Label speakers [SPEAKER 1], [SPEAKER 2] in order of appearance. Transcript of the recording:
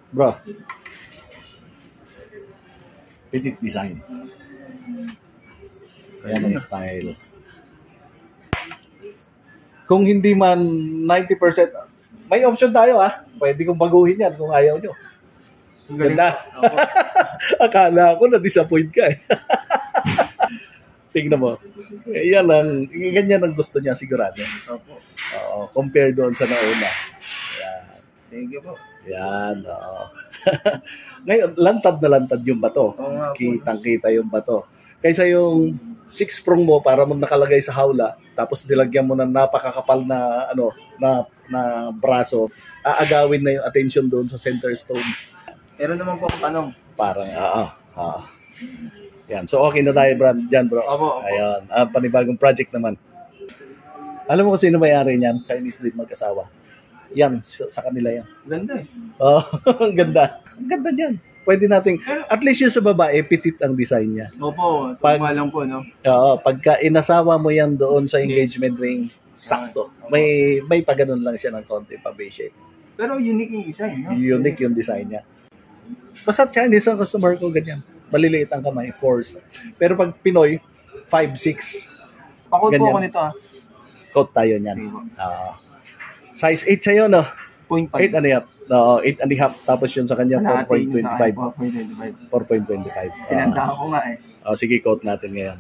[SPEAKER 1] Bro, petit design. Yan ang style. Kung hindi man 90%, may option tayo Pwede kong baguhin yan kung ayaw nyo. Ganda. Akala ko na-disappoint ka Tingnan mo. Ganyan ang gusto niya sigurado.
[SPEAKER 2] Opo.
[SPEAKER 1] Compare doon sa nauna. Yan.
[SPEAKER 2] Thank you po.
[SPEAKER 1] Yan. Ngayon, lantad na lantad yung bato. Kitang-kita yung bato. Kaysa yung 6 prong mo para mo nakalagay sa hawla, tapos nilagyan mo ng napakakapal na na braso, aagawin na yung attention doon sa center stone.
[SPEAKER 2] Meron naman po akong tanong.
[SPEAKER 1] Parang, Yan. So, okay na tayo, dyan, bro.
[SPEAKER 2] Opo.
[SPEAKER 1] Ayun. Panibagong project naman. Alam mo kung sino may-ari niyan? Chinese din mag-asawa. Yan, sa kanila yan.
[SPEAKER 2] Ganda
[SPEAKER 1] Ang ganda. Ang ganda niyan. Pwede nating, at least yung sa babae, petit ang design niya.
[SPEAKER 2] Opo, tama lang po, no?
[SPEAKER 1] Pagka inasawa mo yan doon sa engagement ring, sakto. May paganon lang siya ng konti pa shape.
[SPEAKER 2] Pero unique yung design, no?
[SPEAKER 1] Unique yung design niya. Basta Chinese ang customer ko, ganyan. Maliliit ang kamay, 4. Pero pag Pinoy, 5, 6.
[SPEAKER 2] Pakot po ako nito,
[SPEAKER 1] Coat tayo niyan. Size 8 sa'yo, no?
[SPEAKER 2] 0.5.
[SPEAKER 1] 8 and a half. 8 and a half. Tapos yun sa kanya, 4.25.
[SPEAKER 2] 4.25.
[SPEAKER 1] 4.25.
[SPEAKER 2] Tinandaan ko nga
[SPEAKER 1] sige, coat natin ngayon.